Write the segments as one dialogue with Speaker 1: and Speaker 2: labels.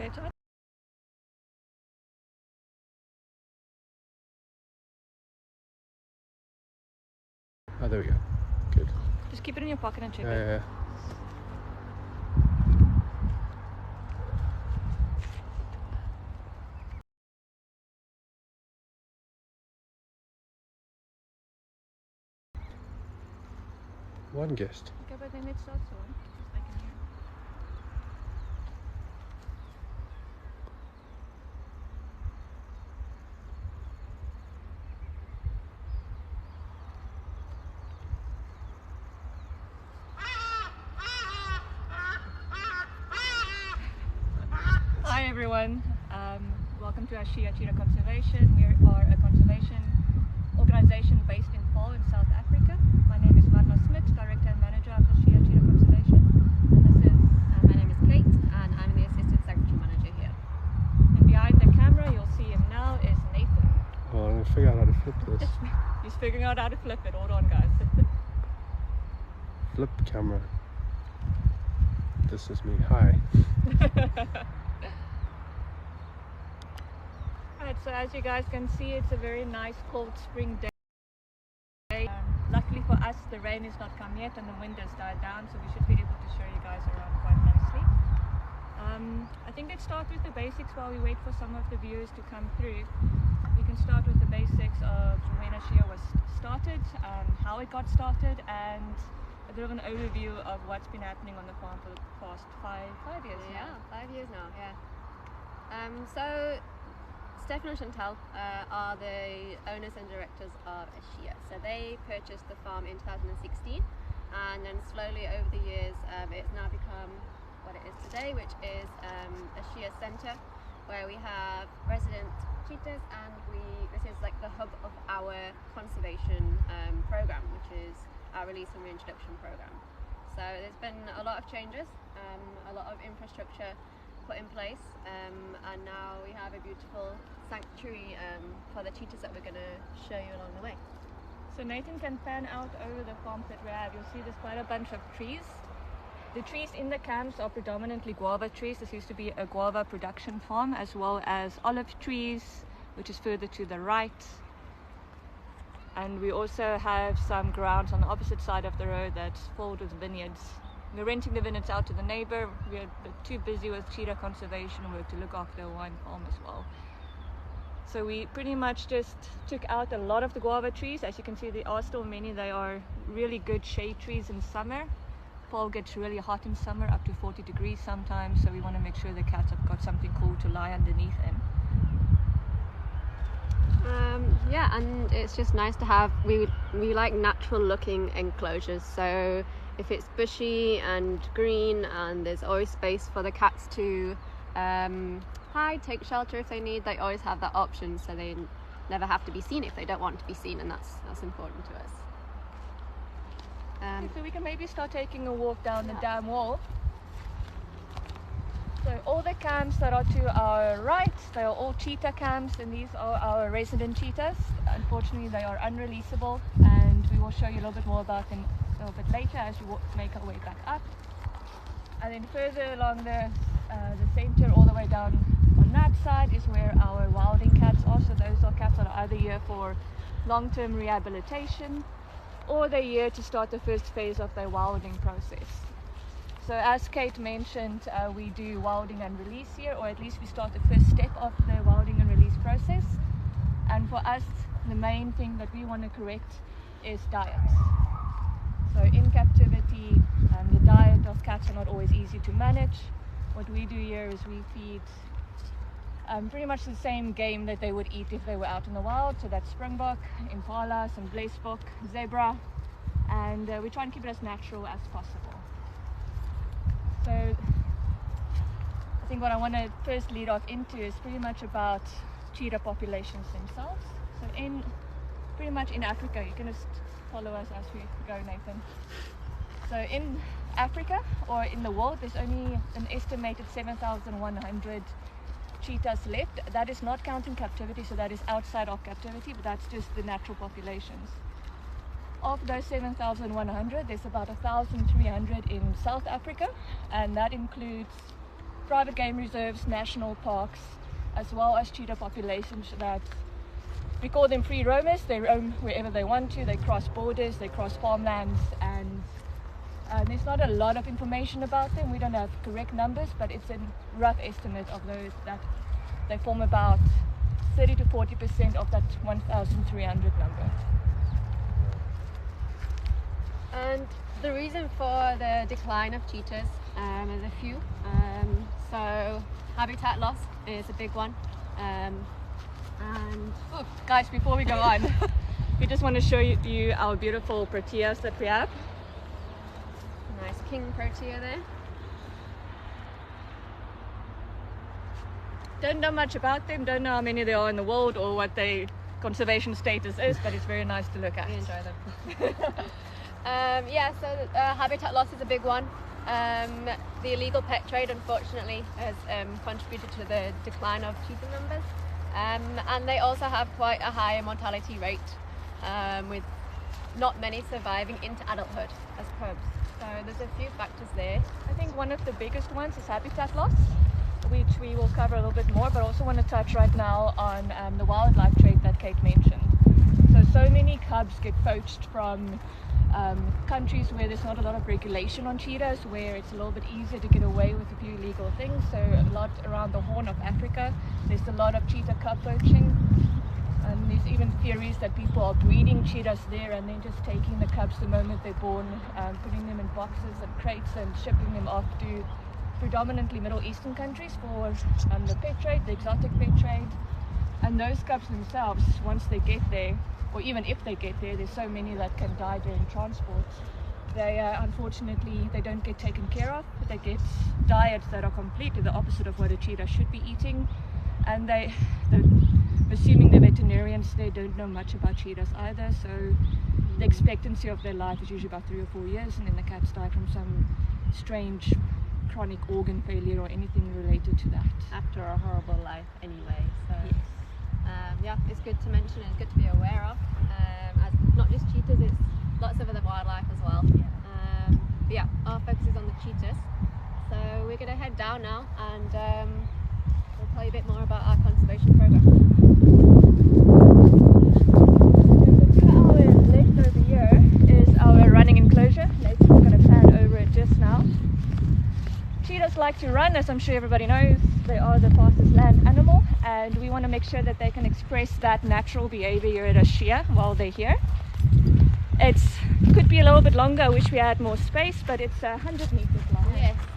Speaker 1: bedtime.
Speaker 2: Oh, there we go. Good.
Speaker 1: Just keep it in your pocket and check it.
Speaker 2: Yeah. One guest.
Speaker 1: Okay, but then it starts on. Just like in here. Hi everyone, welcome to Ashia Cheetah Conservation. We are a conservation organization based in Paarl in South Africa. My name is Marna Smit, Director and Manager of Ashia Cheetah Conservation. And this is,
Speaker 3: my name is Kate and I'm the Assistant Secretary Manager here.
Speaker 1: And behind the camera, you'll see him now, is Nathan.
Speaker 2: Oh, I'm going to figure out how to flip this.
Speaker 1: He's figuring out how to flip it. Hold on guys.
Speaker 2: Flip camera. This is me. Hi.
Speaker 1: Alright, so as you guys can see, it's a very nice cold spring day. Luckily for us, the rain has not come yet and the wind has died down, so we should be able to show you guys around quite nicely. I think let's start with the basics while we wait for some of the viewers to come through. We can start with the basics of when Ashia was started, how it got started, and a bit of an overview of what's been happening on the farm for the past five years now.
Speaker 3: Yeah, 5 years now, yeah. So Stefan and Chantal are the owners and directors of Ashia. So they purchased the farm in 2016, and then slowly over the years it's now become what it is today, which is Ashia Center, where we have resident cheetahs, and this is like the hub of our conservation program, which is our release and reintroduction program. So there's been a lot of changes, a lot of infrastructure put in place, and now we have a beautiful sanctuary for the cheetahs that we're going to show you along the way.
Speaker 1: So Nathan can pan out over the farms that we have. You'll see there's quite a bunch of trees. The trees in the camps are predominantly guava trees. This used to be a guava production farm, as well as olive trees, which is further to the right. And we also have some grounds on the opposite side of the road that's filled with vineyards. We're renting the vineyards out to the neighbor. We're a bit too busy with cheetah conservation work to look after a wine farm as well. So we pretty much just took out a lot of the guava trees. As you can see, there are still many. They are really good shade trees in summer. Fall gets really hot in summer, up to 40 degrees sometimes, so we want to make sure the cats have got something cool to lie underneath in.
Speaker 3: Yeah, and it's just nice to have, we like natural looking enclosures, so if it's bushy and green and there's always space for the cats to hide, take shelter if they need, they always have that option, so they never have to be seen if they don't want to be seen, and that's important to us.
Speaker 1: So we can maybe start taking a walk down the dam wall. So all the camps that are to our right, they are all cheetah camps, and these are our resident cheetahs. Unfortunately, they are unreleasable, and we will show you a little bit more about them a little bit later as we make our way back up. And then further along the center, all the way down on that side, is where our wilding cats are. So those are cats that are either here for long-term rehabilitation, or they're here to start the first phase of their wilding process. So as Kate mentioned, we do wilding and release here, or at least we start the first step of the wilding and release process. And for us, the main thing that we want to correct is diet. So in captivity, the diet of cats are not always easy to manage. What we do here is we feed pretty much the same game that they would eat if they were out in the wild. So that's springbok, impala, some blesbok, zebra, and we try and keep it as natural as possible. So I think what I want to first lead off into is pretty much about cheetah populations themselves. So pretty much in Africa, you can just follow us as we go, Nathan. So in Africa, or in the world, there's only an estimated 7,100 cheetahs left. That is not counting captivity, so that is outside of captivity, but that's just the natural populations. Of those 7,100, there's about 1,300 in South Africa, and that includes private game reserves, national parks, as well as cheetah populations that we call them free roamers. They roam wherever they want to, they cross borders, they cross farmlands, and there's not a lot of information about them. We don't have correct numbers, but it's a rough estimate of those that they form about 30 to 40% of that 1,300 number.
Speaker 3: And the reason for the decline of cheetahs is a few. So habitat loss is a big one. And
Speaker 1: guys, before we go on, we just want to show you our beautiful proteas that we have.
Speaker 3: Nice king protea there.
Speaker 1: Don't know much about them, don't know how many there are in the world or what their conservation status is, but it's very nice to look at.
Speaker 3: We enjoy them. Yeah, so habitat loss is a big one. The illegal pet trade, unfortunately, has contributed to the decline of cheetah numbers. And they also have quite a high mortality rate, with not many surviving into adulthood as cubs. So there's a few factors there.
Speaker 1: I think one of the biggest ones is habitat loss, which we will cover a little bit more, but also want to touch right now on the wildlife trade that Kate mentioned. So many cubs get poached from countries where there's not a lot of regulation on cheetahs, where it's a little bit easier to get away with a few illegal things. So a lot around the Horn of Africa, there's a lot of cheetah cub poaching. And there's even theories that people are breeding cheetahs there and then just taking the cubs the moment they're born, putting them in boxes and crates and shipping them off to predominantly Middle Eastern countries for the pet trade, the exotic pet trade. And those cubs themselves, once they get there, or even if they get there, there's so many that can die during transport. They unfortunately, they don't get taken care of. They get diets that are completely the opposite of what a cheetah should be eating. And assuming the veterinarians, they don't know much about cheetahs either, so the expectancy of their life is usually about 3 or 4 years, and then the cats die from some strange chronic organ failure or anything related to that.
Speaker 3: After a horrible life anyway, so
Speaker 1: yes.
Speaker 3: Yeah, it's good to mention and good to be aware of, as not just cheetahs, it's lots of other wildlife as well. But yeah, our focus is on the cheetahs, so we're going to head down now and we'll tell you a bit more about our conservation program.
Speaker 1: To our left over here is our running enclosure. Nathan's going to pan over it just now. Cheetahs like to run, as I'm sure everybody knows. They are the fastest land animal, and we want to make sure that they can express that natural behavior here at Ashia while they're here. It could be a little bit longer. I wish we had more space, but it's 100 meters long.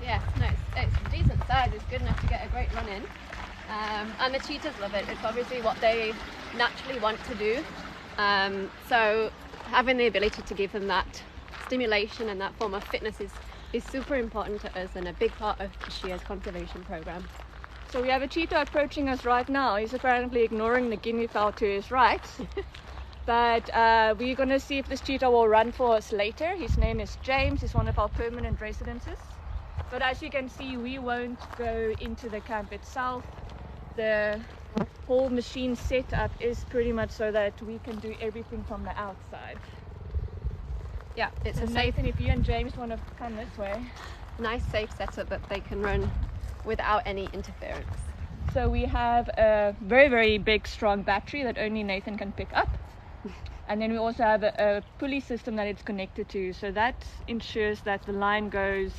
Speaker 3: Yes, no, it's decent size. It's good enough to get a great run in. And the cheetahs love it. It's obviously what they naturally want to do. So having the ability to give them that stimulation and that form of fitness is super important to us and a big part of Ashia's conservation program.
Speaker 1: So we have a cheetah approaching us right now. He's apparently ignoring the guinea fowl to his right. But we're going to see if this cheetah will run for us later. His name is James. He's one of our permanent residences. But as you can see, we won't go into the camp itself. The whole machine setup is pretty much so that we can do everything from the outside.
Speaker 3: Yeah, it's
Speaker 1: So
Speaker 3: a safe,
Speaker 1: Nathan, if you and James want to come this way.
Speaker 3: nice safe setup that they can run without any interference.
Speaker 1: So we have a very, very big, strong battery that only Nathan can pick up. And then we also have a pulley system that it's connected to. So that ensures that the line goes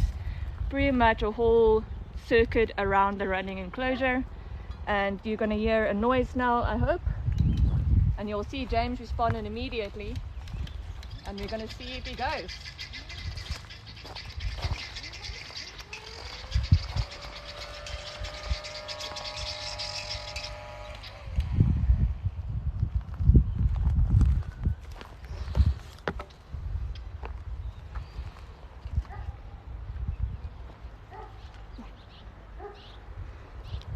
Speaker 1: pretty much a whole circuit around the running enclosure. And you're going to hear a noise now, I hope. And you'll see James responding immediately. And we're going to see if he goes.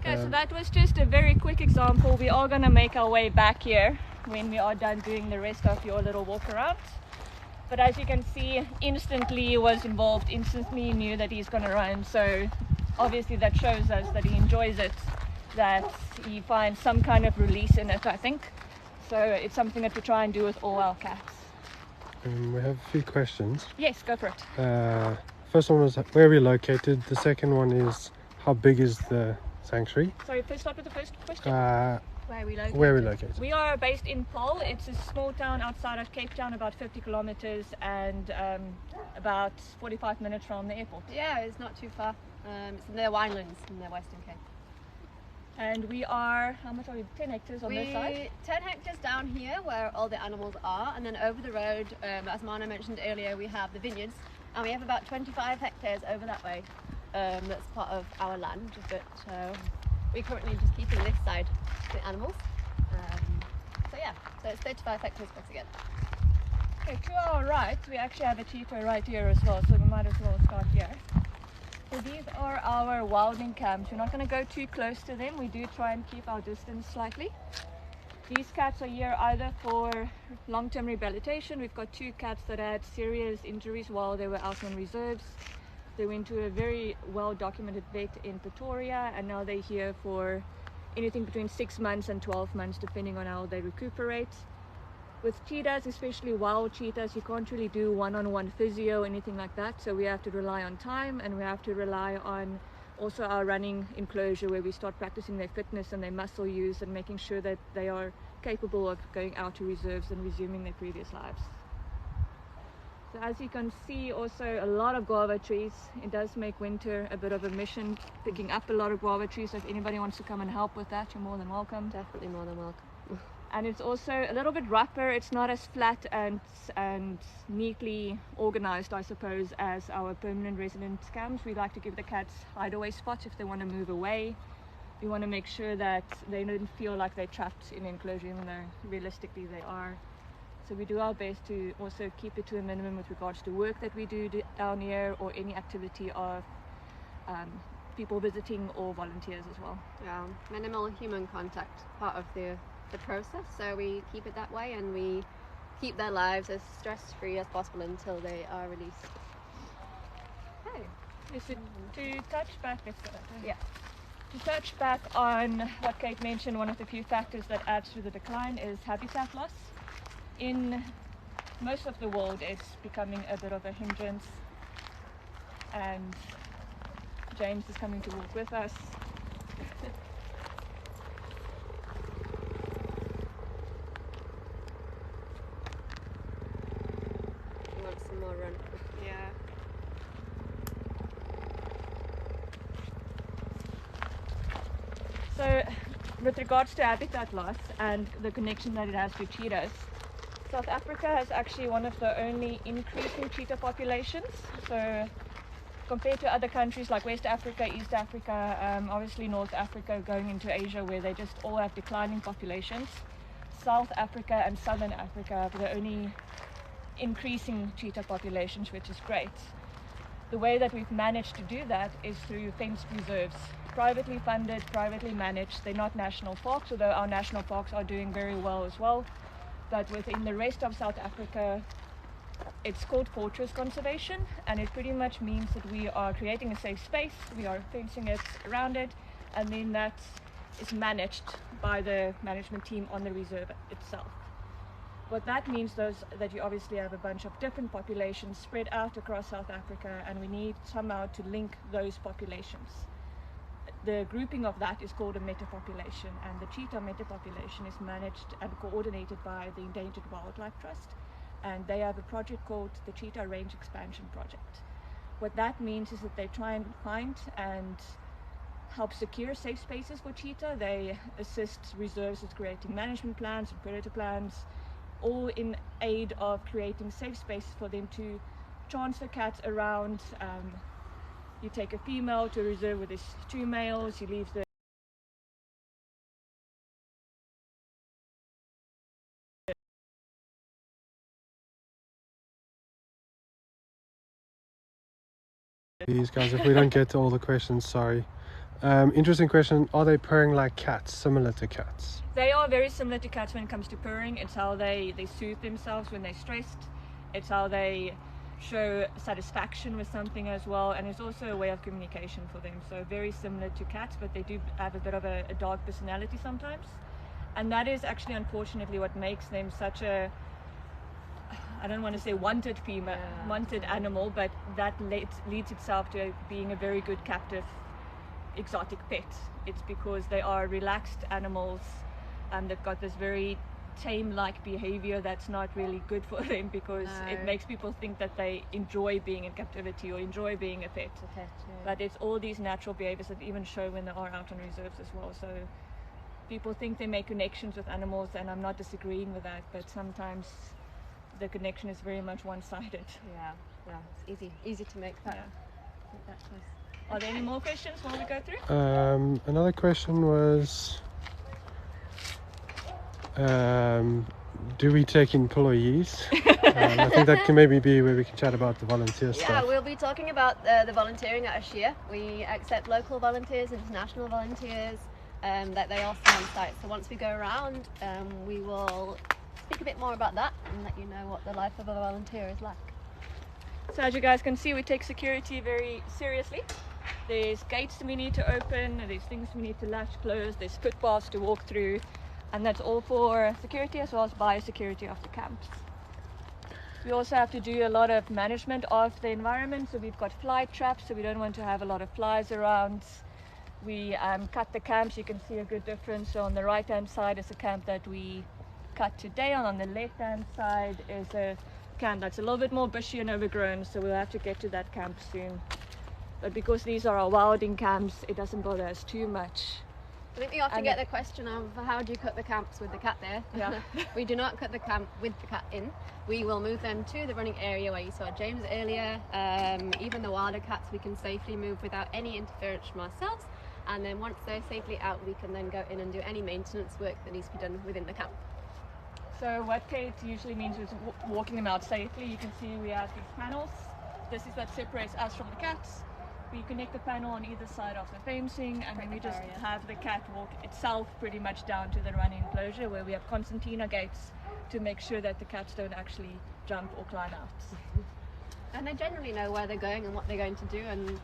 Speaker 1: Okay, so that was just a very quick example. We are going to make our way back here when we are done doing the rest of your little walk around. But as you can see, instantly he was involved, instantly knew that he's going to run. So obviously that shows us that he enjoys it, that he finds some kind of release in it, I think. So it's something that we try and do with all our cats.
Speaker 2: We have a few questions.
Speaker 1: Yes, go for it.
Speaker 2: First one was where we're located. The second one is how big is the sanctuary?
Speaker 1: Sorry, first start with the first question.
Speaker 3: Where are we located?
Speaker 2: Where are we located?
Speaker 1: We are based in Paarl. It's a small town outside of Cape Town, about 50 kilometers and about 45 minutes from the airport.
Speaker 3: Yeah, it's not too far. It's in the winelands in the Western Cape.
Speaker 1: And we are, how much are we? 10 hectares on this side?
Speaker 3: 10 hectares down here where all the animals are, and then over the road, as Mana mentioned earlier, we have the vineyards, and we have about 25 hectares over that way. That's part of our land, but we're currently just keeping this side for the animals. So it's 35 hectares altogether.
Speaker 1: Okay, to our right, we actually have a cheetah right here as well, so we might as well start here. So these are our wilding camps. We're not going to go too close to them. We do try and keep our distance slightly. These cats are here either for long-term rehabilitation. We've got 2 cats that had serious injuries while they were out on reserves. They went to a very well-documented vet in Pretoria, and now they're here for anything between 6 months and 12 months, depending on how they recuperate. With cheetahs, especially wild cheetahs, you can't really do one-on-one physio, anything like that. So we have to rely on time, and we have to rely on also our running enclosure, where we start practicing their fitness and their muscle use and making sure that they are capable of going out to reserves and resuming their previous lives. So as you can see, also a lot of guava trees. It does make winter a bit of a mission, picking up a lot of guava trees. So if anybody wants to come and help with that, you're more than welcome.
Speaker 3: Definitely more than welcome.
Speaker 1: And it's also a little bit rougher. It's not as flat and neatly organized, I suppose, as our permanent resident camps. We like to give the cats hideaway spots if they want to move away. We want to make sure that they don't feel like they're trapped in enclosure, even though realistically they are. So we do our best to also keep it to a minimum with regards to work that we do down here, or any activity of people visiting or volunteers as well.
Speaker 3: Yeah, minimal human contact, part of the process, so we keep it that way, and we keep their lives as stress-free as possible until they are released. Okay.
Speaker 1: To touch back,
Speaker 3: Yeah.
Speaker 1: To touch back on what Kate mentioned, one of the few factors that adds to the decline is habitat loss. In most of the world, it's becoming a bit of a hindrance, and James is coming to walk with us.
Speaker 3: Some more run. Yeah.
Speaker 1: So with regards to habitat loss and the connection that it has to cheetahs, South Africa has actually one of the only increasing cheetah populations. So compared to other countries like West Africa, East Africa, obviously North Africa, going into Asia, where they just all have declining populations, South Africa and Southern Africa have the only increasing cheetah populations, which is great. The way that we've managed to do that is through fenced reserves, privately funded, privately managed. They're not national parks, although our national parks are doing very well as well. But within the rest of South Africa, it's called fortress conservation, and it pretty much means that we are creating a safe space, we are fencing it around it, and then that is managed by the management team on the reserve itself. What that means is that you obviously have a bunch of different populations spread out across South Africa, and we need somehow to link those populations. The grouping of that is called a meta-population, and the cheetah meta-population is managed and coordinated by the Endangered Wildlife Trust, and they have a project called the Cheetah Range Expansion Project. What that means is that they try and find and help secure safe spaces for cheetah. They assist reserves with creating management plans and predator plans, all in aid of creating safe spaces for them to transfer cats around. You take a female to a reserve with its 2 males, you leave the
Speaker 2: These guys, if we don't get to all the questions, sorry. Interesting question, are they purring like cats, similar to cats?
Speaker 1: They are very similar to cats when it comes to purring. It's how they soothe themselves when they're stressed. It's how they show satisfaction with something as well, and it's also a way of communication for them. So very similar to cats, but they do have a bit of a dark personality sometimes. And that is actually, unfortunately, what makes them such a, I don't want to say wanted animal, but that leads itself to being a very good captive exotic pets. It's because they are relaxed animals and they've got this very tame-like behavior that's not really good for them, because it makes people think that they enjoy being in captivity or enjoy being a pet. But it's all these natural behaviors that even show when they are out on reserves as well. So people think they make connections with animals, and I'm not disagreeing with that, but sometimes the connection is very much one-sided.
Speaker 3: Yeah, it's easy to make that. That choice.
Speaker 1: Are there any more questions while we go through?
Speaker 2: Another question was, do we take employees? I think that can maybe be where we can chat about the volunteer stuff.
Speaker 3: Yeah, we'll be talking about the volunteering at Ashia. We accept local volunteers, international volunteers, that they are still on site. So once we go around, we will speak a bit more about that and let you know what the life of a volunteer is like.
Speaker 1: So as you guys can see, we take security very seriously. There's gates we need to open, there's things we need to latch close, there's footpaths to walk through, and that's all for security as well as biosecurity of the camps. We also have to do a lot of management of the environment, so we've got fly traps, so we don't want to have a lot of flies around. We cut the camps. You can see a good difference. So on the right hand side is a camp that we cut today, and on the left hand side is a camp that's a little bit more bushy and overgrown, so we'll have to get to that camp soon. But because these are our wilding camps, it doesn't bother us too much.
Speaker 3: I think we often get the question of, how do you cut the camps with the cat there?
Speaker 1: Yeah.
Speaker 3: We do not cut the camp with the cat in. We will move them to the running area where you saw James earlier. Even the wilder cats we can safely move without any interference from ourselves, and then once they're safely out, we can then go in and do any maintenance work that needs to be done within the camp.
Speaker 1: So what Kate usually means is walking them out safely. You can see we have these panels. This is what separates us from the cats. We connect the panel on either side of the fencing, and then we just have the cat walk itself pretty much down to the running enclosure, where we have concertina gates to make sure that the cats don't actually jump or climb out.
Speaker 3: And they generally know where they're going and what they're going to do, and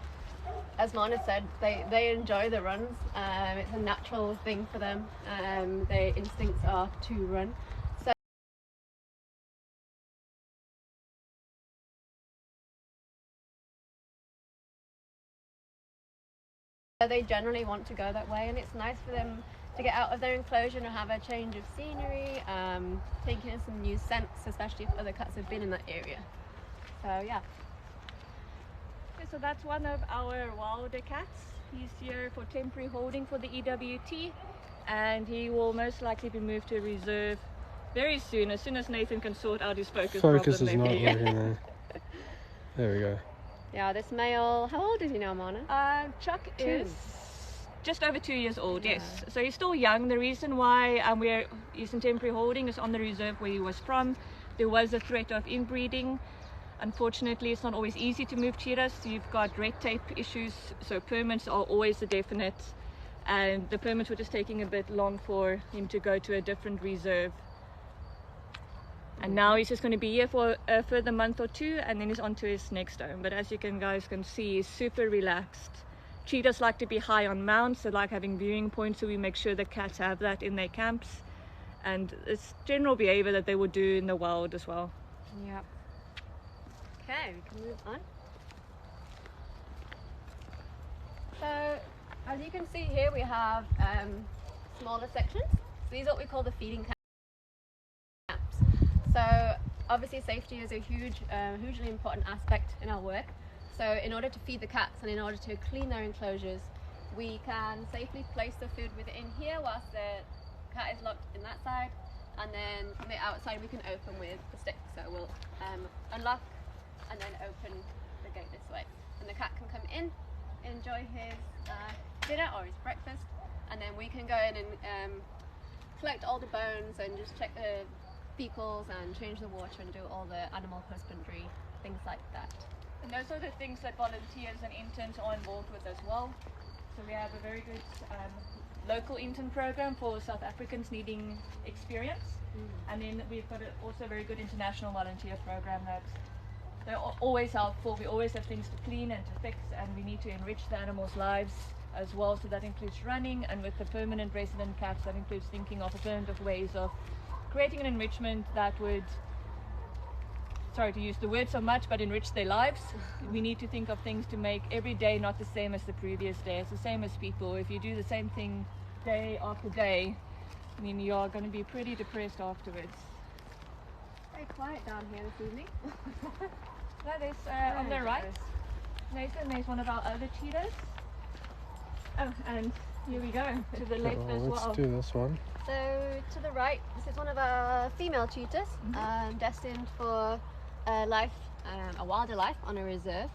Speaker 3: as Mana said, they enjoy the runs. It's a natural thing for them. Their instincts are to run. They generally want to go that way, and it's nice for them to get out of their enclosure and have a change of scenery, taking in some new scents, especially if other cats have been in that area. So yeah.
Speaker 1: Okay, so that's one of our wilder cats. He's here for temporary holding for the EWT, and he will most likely be moved to a reserve very soon, as soon as Nathan can sort out his focus problem.
Speaker 2: Focus is not working there. There we go.
Speaker 3: Yeah, this male, how old is he now, Mana?
Speaker 1: Chuck is just over 2 years old, yes. So he's still young. The reason why we're using temporary holding is on the reserve where he was from. There was a threat of inbreeding. Unfortunately, it's not always easy to move cheetahs. So you've got red tape issues, so permits are always a definite. And the permits were just taking a bit long for him to go to a different reserve. And now he's just going to be here for a further month or two, and then he's on to his next home. But as you guys can see, he's super relaxed. Cheetahs like to be high on mounts, they like having viewing points, so we make sure the cats have that in their camps. And it's general behavior that they would do in the wild as well.
Speaker 3: Yep. Okay, we can move on. So, as you can see here, we have smaller sections. So these are what we call the feeding camps. So obviously safety is a hugely important aspect in our work. So in order to feed the cats and in order to clean their enclosures, we can safely place the food within here whilst the cat is locked in that side, and then from the outside we can open with the stick. So we'll unlock and then open the gate this way, and the cat can come in, enjoy his dinner or his breakfast, and then we can go in and collect all the bones and just check the fecals and change the water and do all the animal husbandry, things like that.
Speaker 1: And those are the things that volunteers and interns are involved with as well. So we have a very good local intern program for South Africans needing experience. And then we've got also a very good international volunteer program that they're always helpful. We always have things to clean and to fix, and we need to enrich the animals' lives as well. So that includes running, and with the permanent resident cats, that includes thinking of alternative ways of creating an enrichment that would sorry to use the word so much, but enrich their lives. We need to think of things to make every day not the same as the previous day. It's the same as people. If you do the same thing day after day, I mean, you are going to be pretty depressed afterwards.
Speaker 3: Very quiet down here this evening.
Speaker 1: No, there's on the right, Nathan, there's one of our other cheetahs. Oh, and here we go, to the left as well.
Speaker 2: Let's do this one.
Speaker 3: So to the right, this is one of our female cheetahs, destined for a wilder life on a reserve.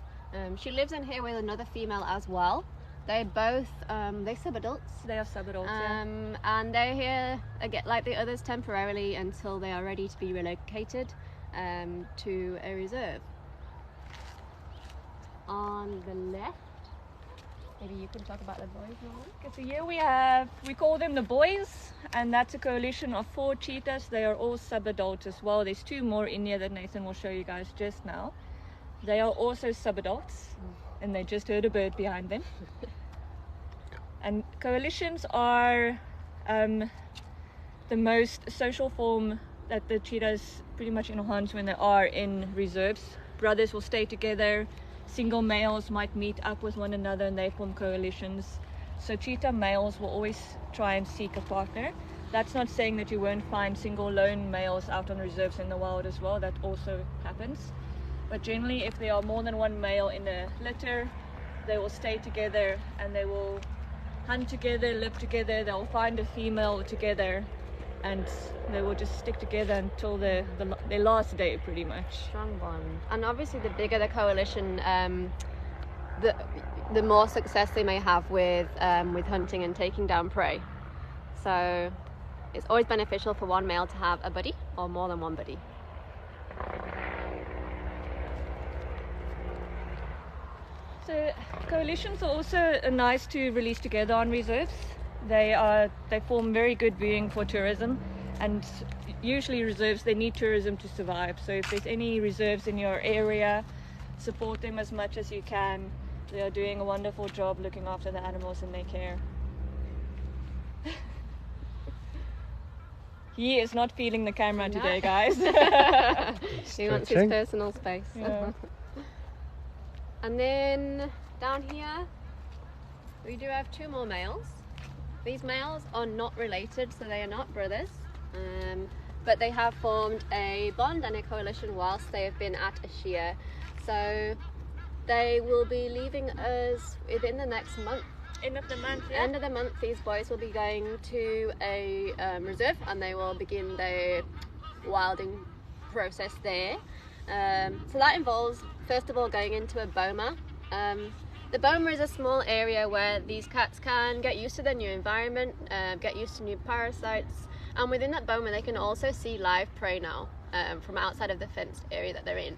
Speaker 3: She lives in here with another female as well. They're both they're subadults.
Speaker 1: They are subadults,
Speaker 3: and they're here again, like the others, temporarily until they are ready to be relocated to a reserve. On the left, maybe you can talk about the boys now.
Speaker 1: Okay, so here we call them the boys, and that's a coalition of 4 cheetahs. They are all subadults as well. There's 2 more in here that Nathan will show you guys just now. They are also subadults, and they just heard a bird behind them. And coalitions are the most social form that the cheetahs pretty much enhance when they are in reserves. Brothers will stay together. Single males might meet up with one another and they form coalitions. So cheetah males will always try and seek a partner. That's not saying that you won't find single lone males out on reserves in the wild as well. That also happens. But generally, if there are more than one male in a litter, they will stay together and they will hunt together, live together. They'll find a female together and they will just stick together until their last day, pretty much.
Speaker 3: Strong bond. And obviously the bigger the coalition, the more success they may have with hunting and taking down prey. So it's always beneficial for one male to have a buddy or more than one buddy.
Speaker 1: So coalitions are also nice to release together on reserves. They form very good viewing for tourism, and usually reserves, they need tourism to survive. So if there's any reserves in your area, support them as much as you can. They are doing a wonderful job looking after the animals in their care. He is not feeling the camera today, guys.
Speaker 3: He wants his personal space.
Speaker 1: Yeah.
Speaker 3: And then down here we do have 2 more males. These males are not related, so they are not brothers, but they have formed a bond and a coalition whilst they have been at Ashia. So they will be leaving us within the next month.
Speaker 1: End of the month, yeah.
Speaker 3: End of the month, these boys will be going to a reserve and they will begin their wilding process there. So that involves, first of all, going into a boma. The boma is a small area where these cats can get used to their new environment, get used to new parasites, and within that boma they can also see live prey now from outside of the fenced area that they're in.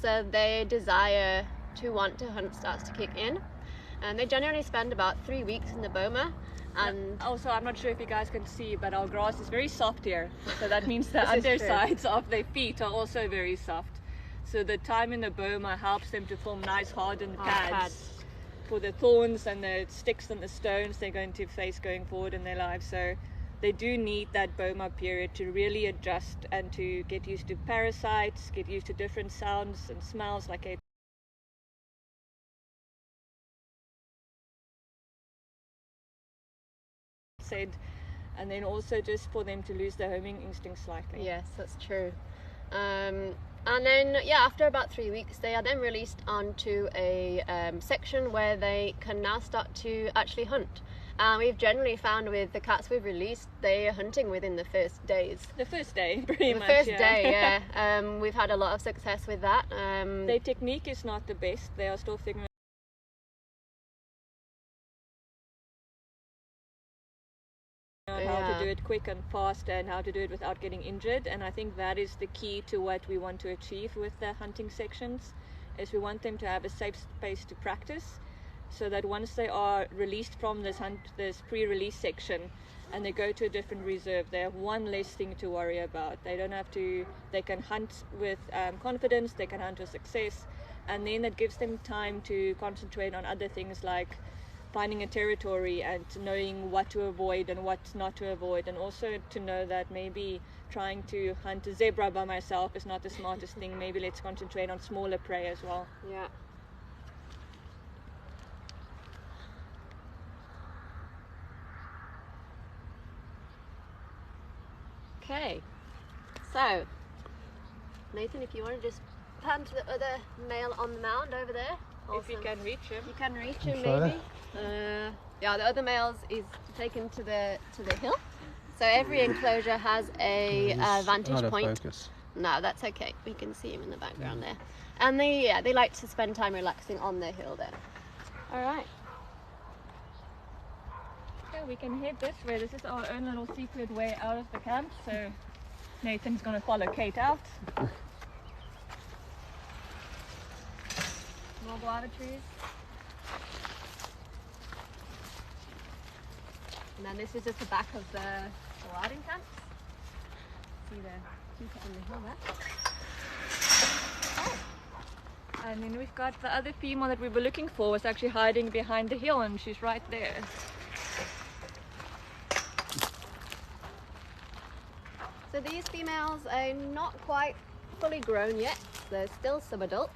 Speaker 3: So their desire to want to hunt starts to kick in, and they generally spend about 3 weeks in the boma. And
Speaker 1: also, I'm not sure if you guys can see, but our grass is very soft here, so that means the undersides of their feet are also very soft. So the time in the boma helps them to form nice hardened pads for the thorns and the sticks and the stones they're going to face going forward in their lives. So they do need that boma period to really adjust and to get used to parasites, get used to different sounds and smells, like a said, and then also just for them to lose their homing instinct slightly.
Speaker 3: yes, that's true. And then, yeah, after about 3 weeks, they are then released onto a section where they can now start to actually hunt. We've generally found with the cats we've released, they are hunting within the first days.
Speaker 1: The first day, pretty much.
Speaker 3: The first day, yeah. We've had a lot of success with that.
Speaker 1: Their technique is not the best. They are still figuring out how to do it quick and fast and how to do it without getting injured, and I think that is the key to what we want to achieve with the hunting sections, is we want them to have a safe space to practice, so that once they are released from this pre-release section and they go to a different reserve, they have one less thing to worry about. They don't have to, they can hunt with confidence, they can hunt with success, and then it gives them time to concentrate on other things like finding a territory and knowing what to avoid and what not to avoid, and also to know that maybe trying to hunt a zebra by myself is not the smartest thing. Maybe let's concentrate on smaller prey as well.
Speaker 3: Yeah. Okay, so Nathan, if you want to just pan to the other male on the mound over there.
Speaker 1: If you can reach him.
Speaker 3: You can reach him,
Speaker 2: Further?
Speaker 3: maybe. Yeah, the other males is taken to the hill. So every enclosure has a vantage
Speaker 2: Out of
Speaker 3: point.
Speaker 2: focus.
Speaker 3: No, that's okay. We can see him in the background there. And they like to spend time relaxing on the hill there. All right.
Speaker 1: Yeah, we can head this way. This is our own little secret way out of the camp. So Nathan's going to follow Kate out. More guava trees.
Speaker 3: And then this is just the back of the riding camp. See the cheetah on the hill there.
Speaker 1: Oh. And then we've got the other female that we were looking for was actually hiding behind the hill, and she's right there.
Speaker 3: So these females are not quite fully grown yet. They're still subadult.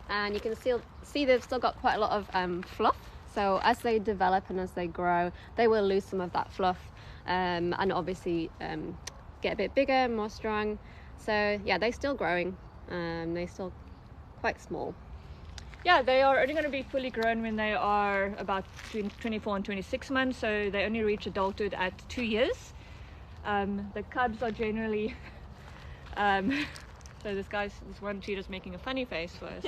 Speaker 3: And you can still see they've still got quite a lot of fluff. So as they develop and as they grow, they will lose some of that fluff and obviously get a bit bigger, more strong. So yeah, they're still growing. They're still quite small.
Speaker 1: Yeah, they are only going to be fully grown when they are about between 24 and 26 months. So they only reach adulthood at 2 years. The cubs are generally... so this one cheetah's making a funny face for us.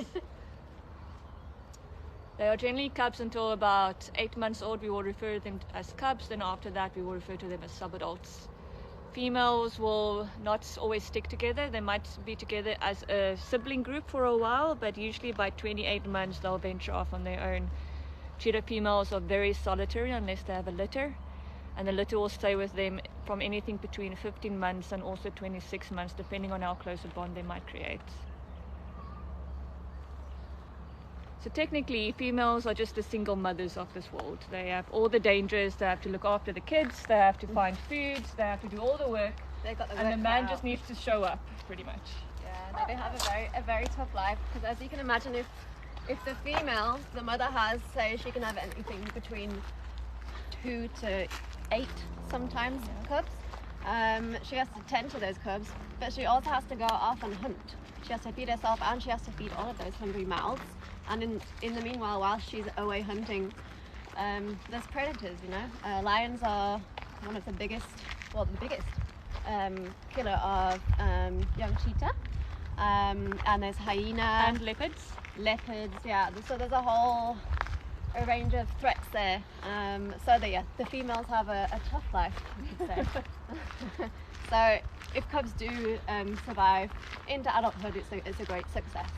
Speaker 1: They are generally cubs until about 8 months old. We will refer to them as cubs. Then after that, we will refer to them as subadults. Females will not always stick together. They might be together as a sibling group for a while, but usually by 28 months, they'll venture off on their own. Cheetah females are very solitary unless they have a litter. And the litter will stay with them from anything between 15 months and also 26 months, depending on how close a bond they might create. So technically, females are just the single mothers of this world. They have all the dangers. They have to look after the kids. They have to find food. They have to do all the work.
Speaker 3: They've got the
Speaker 1: And
Speaker 3: work
Speaker 1: the man
Speaker 3: cut
Speaker 1: just
Speaker 3: out.
Speaker 1: needs to show up, pretty much.
Speaker 3: Yeah, no, they have a very tough life, because as you can imagine, if the female, the mother has, say, she can have anything between 2 to 8 sometimes cubs. She has to tend to those cubs, but she also has to go off and hunt. She has to feed herself and she has to feed all of those hungry mouths. And in the meanwhile, while she's away hunting, there's predators, you know. Lions are one of the biggest killer of young cheetah. And there's hyena.
Speaker 1: And leopards.
Speaker 3: Leopards, yeah. So there's a range of threats there. So the females have a tough life, you could say. So if cubs do survive into adulthood, it's a great success.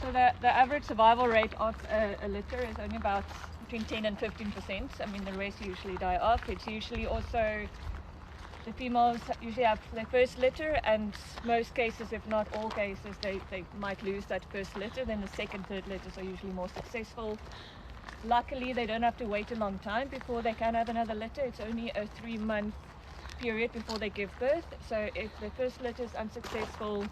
Speaker 1: So the average survival rate of a litter is only about between 10 and 15%. I mean, the rest usually die off. It's usually also, the females usually have their first litter, and most cases, if not all cases, they might lose that first litter. Then the second, third litters are usually more successful. Luckily, they don't have to wait a long time before they can have another litter. It's only a 3-month period before they give birth. So if the first litter is unsuccessful,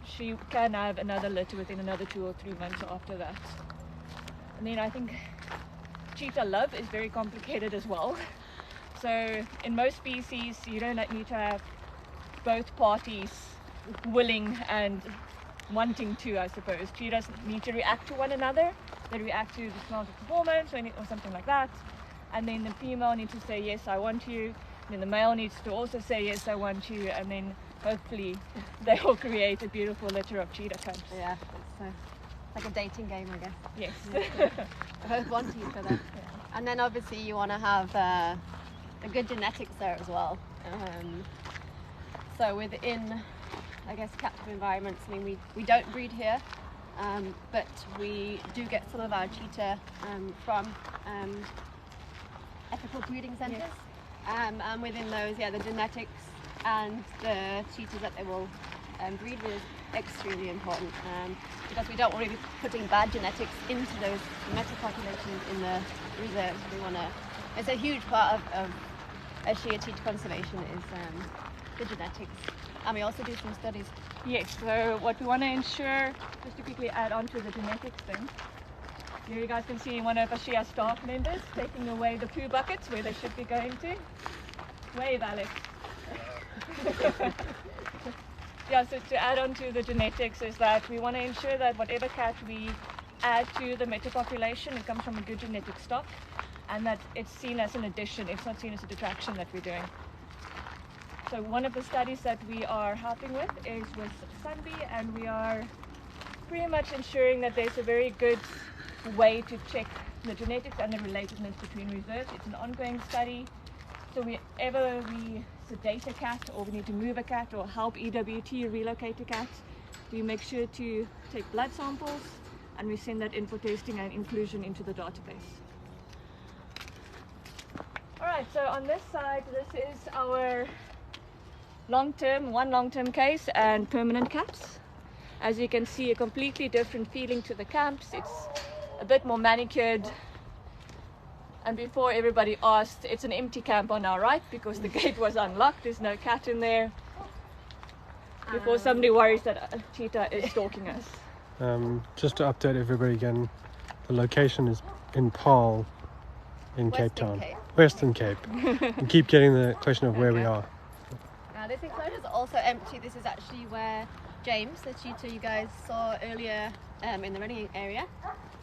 Speaker 1: she can have another litter within another 2 or 3 months after that. And then I think cheetah love is very complicated as well. So in most species, you don't need to have both parties willing and wanting to, I suppose. Cheetahs need to react to one another. They react to the smell of the hormones or something like that. And then the female needs to say, yes, I want you. And then the male needs to also say, yes, I want you. And then hopefully they will create a beautiful litter of cheetah cubs.
Speaker 3: Yeah, it's like a dating game, I guess.
Speaker 1: Yes.
Speaker 3: They both want each other.
Speaker 1: Yeah.
Speaker 3: And then obviously you want to have a good genetics there as well. So within, I guess, captive environments, I mean, we don't breed here, but we do get some of our cheetah from ethical breeding centres.
Speaker 1: Yes.
Speaker 3: And within those, yeah, the genetics and the cheetahs that they will breed is extremely important because we don't want to be putting bad genetics into those meta populations in the reserves. We want to. It's a huge part of Ashia cheetah conservation is the genetics, and we also do some studies.
Speaker 1: Yes, so what we want to ensure, just to quickly add on to the genetics thing, here you guys can see one of Ashia's staff members taking away the poo buckets where they should be going to. Wave, Alex. Yeah, so to add on to the genetics is that we want to ensure that whatever cat we add to the meta population, it comes from a good genetic stock, and that it's seen as an addition, it's not seen as a detraction that we're doing. So one of the studies that we are helping with is with Sunby, and we are pretty much ensuring that there's a very good way to check the genetics and the relatedness between reserves. It's an ongoing study, so whenever we sedate a cat or we need to move a cat or help EWT relocate a cat, we make sure to take blood samples and we send that in for testing and inclusion into the database. Alright, so on this side, this is our one long-term case and permanent cats. As you can see, a completely different feeling to the camps. It's a bit more manicured. And before everybody asked, it's an empty camp on our right because the gate was unlocked. There's no cat in there. Before somebody worries that a cheetah is stalking us.
Speaker 2: Just to update everybody again, the location is in Paarl in Cape Town. Western Cape. We keep getting the question of where we are.
Speaker 3: Now this enclosure is also empty. This is actually where James, the cheetah you guys saw earlier in the running area,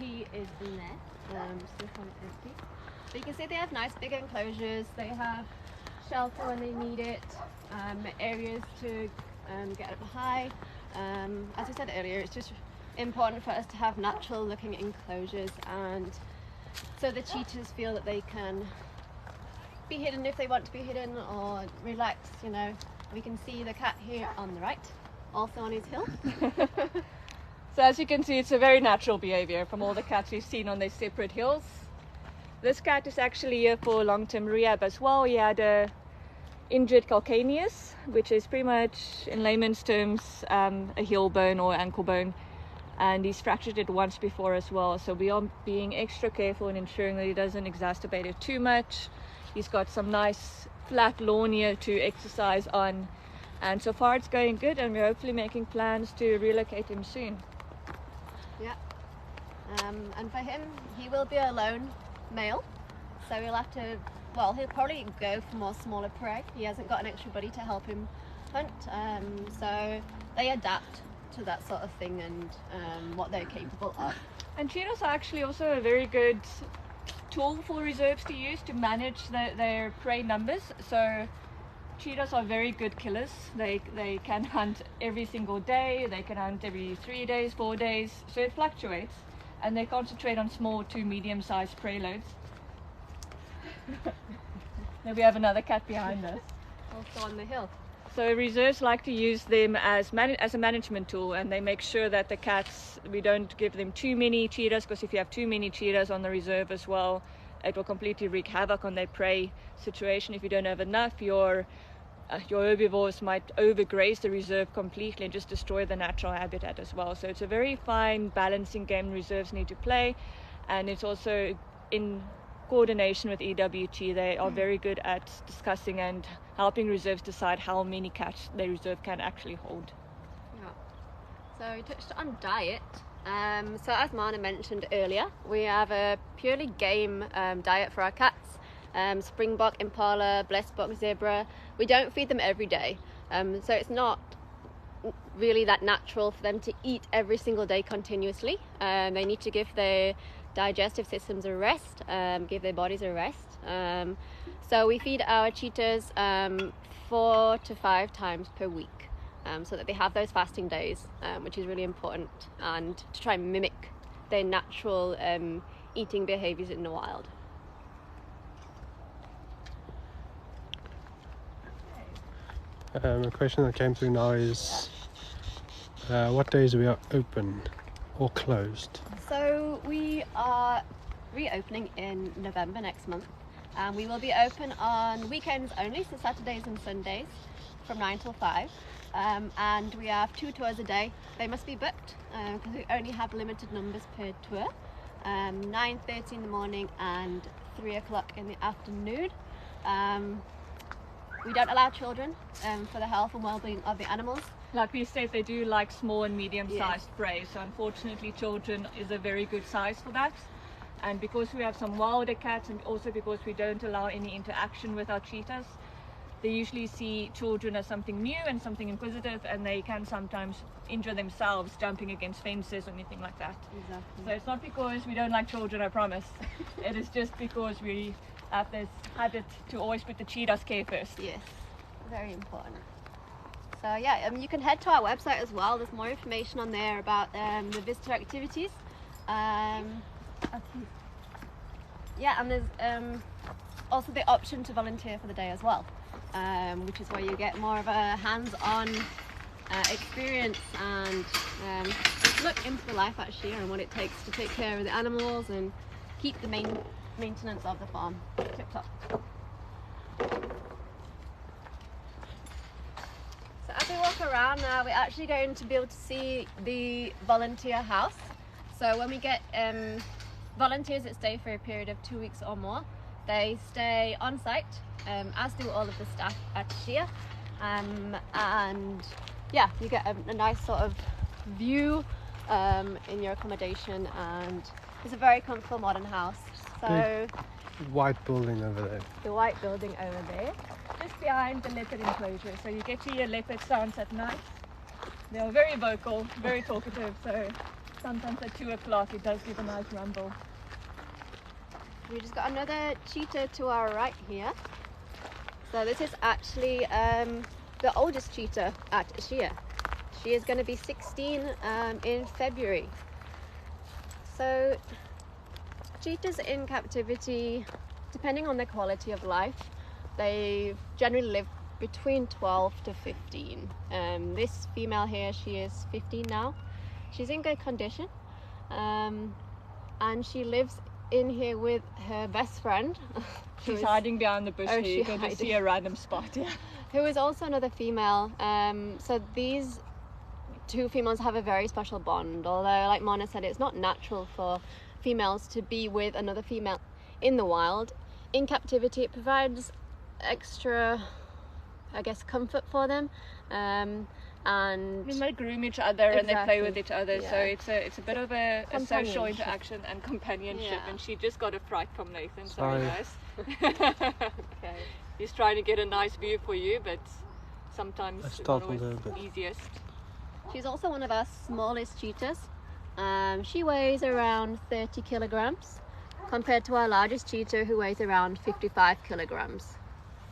Speaker 3: he is in there. So this one is empty. So you can see they have nice big enclosures. They have shelter when they need it, areas to get up high. As I said earlier, it's just important for us to have natural looking enclosures, and so the cheetahs feel that they can be hidden if they want to be hidden or relax. You know, we can see the cat here on the right, also on his hill.
Speaker 1: So as you can see, it's a very natural behavior from all the cats we've seen on their separate hills. This cat is actually here for long-term rehab as well. He had a injured calcaneus, which is pretty much, in layman's terms, a heel bone or ankle bone, and he's fractured it once before as well. So we are being extra careful in ensuring that he doesn't exacerbate it too much. He's got some nice flat lawn here to exercise on, and so far it's going good, and we're hopefully making plans to relocate him soon.
Speaker 3: Yeah, and for him, he will be a lone male, so he'll have to, well, he'll probably go for more smaller prey. He hasn't got an extra buddy to help him hunt, so they adapt to that sort of thing and what they're capable of.
Speaker 1: And cheetahs are actually also a very good tool for reserves to use to manage their prey numbers. So cheetahs are very good killers. They can hunt every single day, they can hunt every 3 days, 4 days, so it fluctuates, and they concentrate on small to medium-sized prey loads. There we have another cat behind us.
Speaker 3: Also on the hill.
Speaker 1: So reserves like to use them as a management tool, and they make sure that the cats, we don't give them too many cheetahs, because if you have too many cheetahs on the reserve as well, it will completely wreak havoc on their prey situation. If you don't have enough, your herbivores might overgraze the reserve completely and just destroy the natural habitat as well. So it's a very fine balancing game reserves need to play, and it's also in coordination with EWT. They are very good at discussing and helping reserves decide how many cats their reserve can actually hold.
Speaker 3: Yeah. So we touched on diet. So as Mana mentioned earlier, we have a purely game diet for our cats. Springbok, Impala, Blessbok, Zebra. We don't feed them every day, so it's not really that natural for them to eat every single day continuously. They need to give their digestive systems a rest, give their bodies a rest. So we feed our cheetahs 4 to 5 times per week, so that they have those fasting days, which is really important, and to try and mimic their natural eating behaviors in the wild.
Speaker 2: A question that came through now is what days we are open or closed?
Speaker 3: So we are reopening in November next month, and we will be open on weekends only, so Saturdays and Sundays from 9 till 5. and we have 2 tours a day. They must be booked because we only have limited numbers per tour. 9:30 in the morning and 3 o'clock in the afternoon. We don't allow children for the health and well-being of the animals.
Speaker 1: Like we said, they do like small and medium-sized prey, so unfortunately children is a very good size for that. And because we have some wilder cats, and also because we don't allow any interaction with our cheetahs, they usually see children as something new and something inquisitive, and they can sometimes injure themselves jumping against fences or anything like that.
Speaker 3: Exactly.
Speaker 1: So it's not because we don't like children, I promise. It is just because we have this habit to always put the cheetah's care first.
Speaker 3: Yes, very important. So yeah, you can head to our website as well. There's more information on there about the visitor activities. Yeah, and there's also the option to volunteer for the day as well, which is where you get more of a hands-on experience and just look into the life at Ashia and what it takes to take care of the animals and keep the maintenance of the farm tip-top. So as we walk around now, we're actually going to be able to see the volunteer house. So when we get volunteers that stay for a period of 2 weeks or more, they stay on site, as do all of the staff at Ashia, and yeah, you get a nice sort of view in your accommodation, and it's a very comfortable modern house. So
Speaker 2: big white building over there.
Speaker 3: The white building over there,
Speaker 1: Just behind the leopard enclosure, so you get to hear leopard sounds at night. They are very vocal, very talkative, so sometimes at 2 o'clock it does give a nice rumble.
Speaker 3: we just got another cheetah to our right here. So this is actually the oldest cheetah at Ashia. She is going to be 16 in February. So cheetahs in captivity, depending on their quality of life, they generally live between 12 to 15. This female here, she is 15 now. She's in good condition, and she lives in here with her best friend.
Speaker 1: She's hiding behind the bush here. You can just see a random spot here.
Speaker 3: Who is also another female. So these two females have a very special bond, although like Mona said, it's not natural for females to be with another female in the wild. In captivity it provides extra, I guess, comfort for them, and
Speaker 1: I mean, they groom each other and they play with each other,
Speaker 3: yeah.
Speaker 1: so it's a bit of a social interaction and companionship.
Speaker 3: Yeah.
Speaker 1: And she just got a fright from Nathan.
Speaker 2: Sorry.
Speaker 1: Guys.
Speaker 3: Okay.
Speaker 1: He's trying to get a nice view for you, but sometimes
Speaker 2: I
Speaker 1: it's not
Speaker 2: startled
Speaker 1: always
Speaker 2: her a bit.
Speaker 1: easiest.
Speaker 3: She's also one of our smallest cheetahs. She weighs around 30 kilograms compared to our largest cheetah, who weighs around 55 kilograms.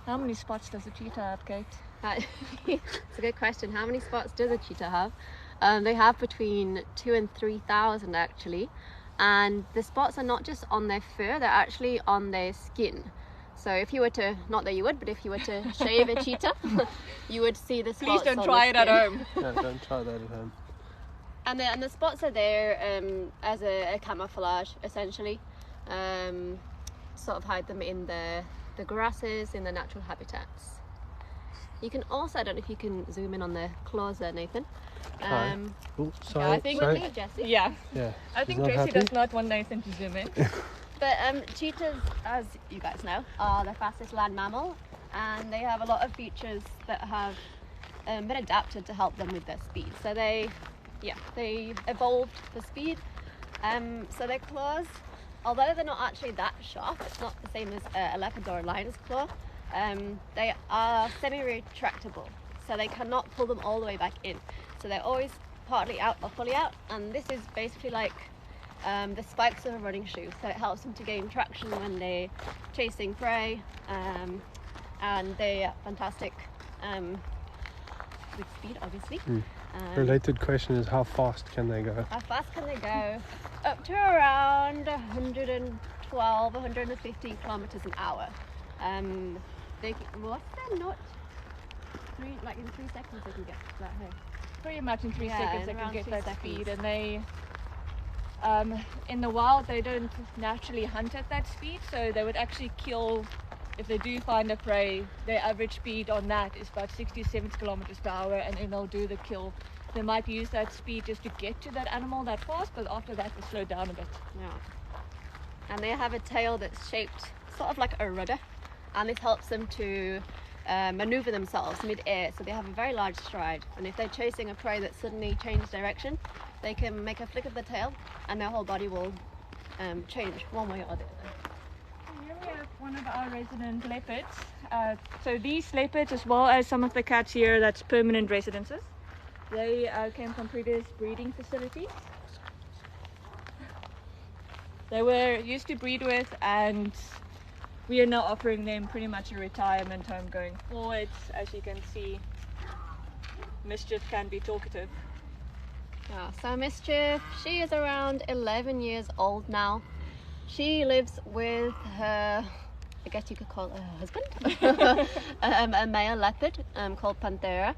Speaker 1: How many spots does a cheetah have, Kate?
Speaker 3: It's a good question. How many spots does a cheetah have? They have between 2,000 and 3,000 actually, and the spots are not just on their fur, they're actually on their skin. So if you were to, not that you would, but if you were to shave a cheetah, you would see the spots.
Speaker 1: Please don't
Speaker 3: on
Speaker 1: try
Speaker 3: the
Speaker 1: it at
Speaker 3: skin.
Speaker 1: home.
Speaker 2: No, don't try that at home.
Speaker 3: And the spots are there as a camouflage, essentially. Sort of hide them in the grasses, in the natural habitats. You can also, I don't know if you can zoom in on the claws there, Nathan.
Speaker 2: Oh, sorry.
Speaker 1: I think
Speaker 2: sorry.
Speaker 3: Jessie.
Speaker 1: Yeah.
Speaker 2: Yeah.
Speaker 1: I
Speaker 2: she's
Speaker 1: think
Speaker 2: not
Speaker 1: Jessie
Speaker 2: happy.
Speaker 1: does not want Nathan to zoom in.
Speaker 3: But cheetahs, as you guys know, are the fastest land mammal, and they have a lot of features that have been adapted to help them with their speed. So they evolved for speed. So their claws, although they're not actually that sharp, it's not the same as a leopard or a lion's claw, they are semi-retractable, so they cannot pull them all the way back in. So they're always partly out or fully out, and this is basically like the spikes of a running shoe, so it helps them to gain traction when they're chasing prey, and they are fantastic with speed, obviously.
Speaker 2: Related question is, how fast can they go?
Speaker 3: How fast can they go? Up to around 112, 115 kilometers an hour. What's their nut? Like in 3 seconds they can get that high.
Speaker 1: Pretty much in 3 seconds they can
Speaker 3: around
Speaker 1: get
Speaker 3: 3
Speaker 1: that
Speaker 3: seconds.
Speaker 1: speed, and they in the wild they don't naturally hunt at that speed, so they would actually kill if they do find a prey, their average speed on that is about 60 to 70 kilometers per hour, and then they'll do the kill. They might use that speed just to get to that animal that fast, but after that they slow down a bit.
Speaker 3: Yeah. And they have a tail that's shaped sort of like a rudder, and this helps them to maneuver themselves mid-air, so they have a very large stride, and if they're chasing a prey that suddenly changes direction, they can make a flick of the tail and their whole body will change one way or the other.
Speaker 1: Here we have one of our resident leopards. So these leopards, as well as some of the cats here, that's permanent residences. They came from previous breeding facilities. They were used to breed with, and we are now offering them pretty much a retirement home going forward. As you can see, Mischief can be talkative.
Speaker 3: Yeah, so Mischief, she is around 11 years old now. She lives with her, I guess you could call her husband, a male leopard called Panthera.